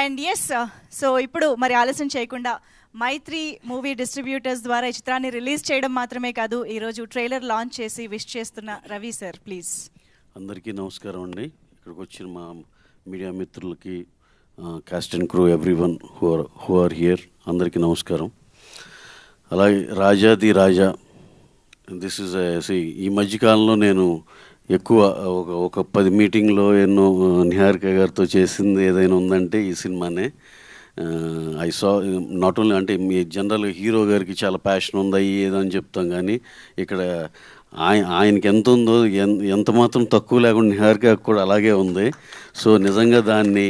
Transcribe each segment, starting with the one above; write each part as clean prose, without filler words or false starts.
And yes, so ఇప్పుడు మరి ఆలస్యం చేయకుండా మైత్రి మూవీ డిస్ట్రిబ్యూటర్స్ ద్వారా ఈ చిత్రాన్ని రిలీజ్ చేయడం మాత్రమే కాదు, ఈరోజు ట్రైలర్ లాంచ్ చేసి విష్ చేస్తున్న రవి సార్ ప్లీజ్. అందరికీ నమస్కారం అండి. ఇక్కడికి వచ్చిన మా మీడియా మిత్రులకి, cast and crew, everyone who are here, అందరికీ నమస్కారం. అలాగే రాజాది రాజా, దిస్ ఇస్ ఈ మధ్యకాలంలో నేను ఎక్కువ ఒక 10 మీటింగ్లో ఎన్నో నిహారిక గారితో చేసింది ఏదైనా ఉందంటే ఈ సినిమానే. ఐ సా నాట్ ఓన్లీ అంటే మీ జనరల్గా హీరో గారికి చాలా ప్యాషన్ ఉందా ఏదని చెప్తాం, కానీ ఇక్కడ ఆయనకి ఎంత ఉందో ఎంత మాత్రం తక్కువ లేకుండా నిహారిక కూడా అలాగే ఉంది. సో నిజంగా దాన్ని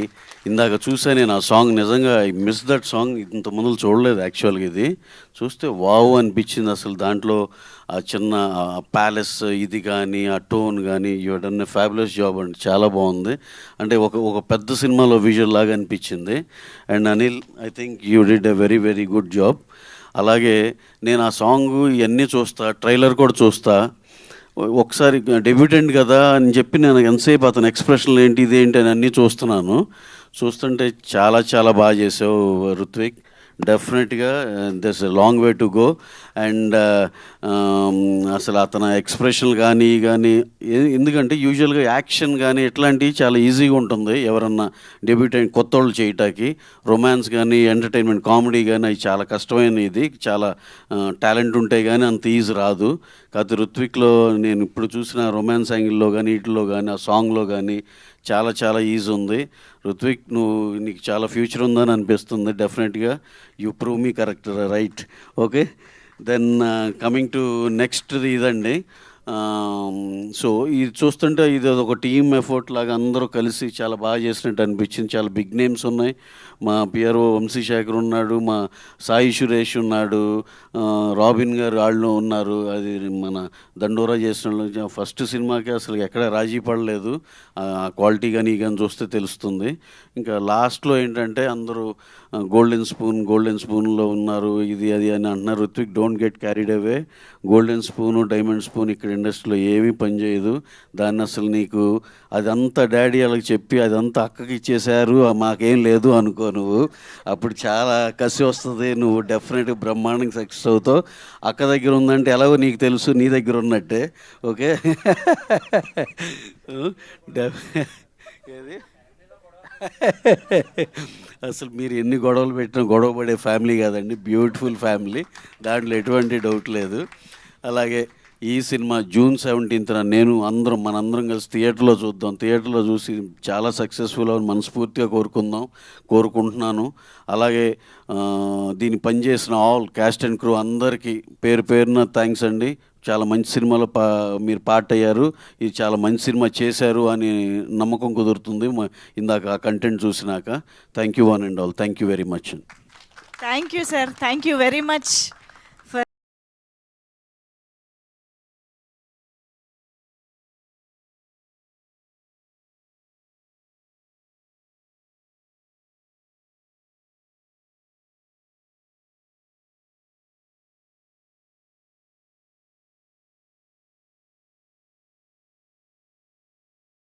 ఇందాక చూసా నేను, ఆ సాంగ్ నిజంగా ఐ మిస్ దట్ సాంగ్. ఇంత ముందు చూడలేదు యాక్చువల్గా, ఇది చూస్తే వావ్ అనిపించింది. అసలు దాంట్లో ఆ చిన్న ప్యాలెస్ ఇది కానీ, ఆ టోన్ కానీ, you done a fabulous job అండి, చాలా బాగుంది. అంటే ఒక పెద్ద సినిమాలో విజువల్ లాగా అనిపించింది. And Anil, I think you did a very very good job. అలాగే నేను ఆ సాంగ్ ఇవన్నీ చూస్తా, ట్రైలర్ కూడా చూస్తా. ఒకసారి డెబ్యూటెంట్ కదా అని చెప్పి నేను ఎంతసేపు అతని ఎక్స్ప్రెషన్లు ఏంటి ఇదేంటి అని అన్నీ చూస్తుంటే చాలా చాలా బాగా చేసావు రుత్విక్. డెఫినెట్గా this long way to go. And అసలు అతని ఎక్స్ప్రెషన్లు కానీ ఎందుకంటే యూజువల్గా యాక్షన్ కానీ ఇట్లాంటివి చాలా ఈజీగా ఉంటుంది ఎవరన్నా డెబ్యూటెంట్ కొత్త వాళ్ళు చేయటానికి. రొమాన్స్ కానీ, ఎంటర్టైన్మెంట్, కామెడీ కానీ అవి చాలా కష్టమైన ఇది, చాలా టాలెంట్ ఉంటాయి కానీ అంత ఈజీ రాదు. కాకపోతే రుత్విక్లో నేను ఇప్పుడు చూసిన రొమాన్స్ యాంగిల్లో కానీ, వీటిలో కానీ, ఆ సాంగ్లో కానీ చాలా చాలా ఈజీ ఉంది. రుత్విక్, నీకు చాలా ఫ్యూచర్ ఉందని అనిపిస్తుంది. డెఫినెట్గా you prove me correct, right? Okay, then coming to next ఇదండి. సో ఇది చూస్తుంటే ఇది ఒక టీమ్ ఎఫర్ట్ లాగా అందరూ కలిసి చాలా బాగా చేసినట్టు అనిపించింది. చాలా బిగ్ నేమ్స్ ఉన్నాయి. మా పిఆర్ఓ వంశీశేఖర్ ఉన్నాడు, మా సాయి సురేష్ ఉన్నాడు, రాబిన్ గారు వాళ్ళు ఉన్నారు. అది మన దండోరా చేసిన ఫస్ట్ సినిమాకి అసలు ఎక్కడ రాజీ పడలేదు. ఆ క్వాలిటీ కానీ చూస్తే తెలుస్తుంది. ఇంకా లాస్ట్లో ఏంటంటే అందరూ గోల్డెన్ స్పూన్లో ఉన్నారు, ఇది అది అని అంటున్నారు. Ruthvik, don't get carried away. Golden spoon, diamond spoon ఇక్కడ ఇండస్ట్రీలో ఏమీ పనిచేయదు. దాన్ని అసలు నీకు అదంతా డాడీ వాళ్ళకి చెప్పి అదంతా అక్కకి ఇచ్చేశారు, మాకేం లేదు అనుకో నువ్వు. అప్పుడు చాలా కసి వస్తుంది. నువ్వు డెఫినెట్గా బ్రహ్మాండంగా సక్సెస్ అవుతావు. అక్క దగ్గర ఉందంటే ఎలాగో నీకు తెలుసు, నీ దగ్గర ఉన్నట్టే. ఓకే ఏది అసలు మీరు ఎన్ని గొడవలు పెట్టినా గొడవ పడే ఫ్యామిలీ కాదండి, బ్యూటిఫుల్ ఫ్యామిలీ, దాంట్లో ఎటువంటి డౌట్ లేదు. అలాగే ఈ సినిమా June 17th మనందరం కలిసి థియేటర్లో చూద్దాం. థియేటర్లో చూసి చాలా సక్సెస్ఫుల్ అని మనస్ఫూర్తిగా కోరుకుంటున్నాను. అలాగే దీన్ని పనిచేసిన ఆల్ కాస్ట్ అండ్ క్రూ అందరికీ పేరు పేరున థ్యాంక్స్ అండి. చాలా మంచి సినిమాలో మీరు పార్ట్ అయ్యారు. ఇది చాలా మంచి సినిమా చేశారు అని నమ్మకం కుదురుతుంది ఇందాక ఆ కంటెంట్ చూసినాక. Thank you one and all. Thank you very much. Thank you sir, thank you very much.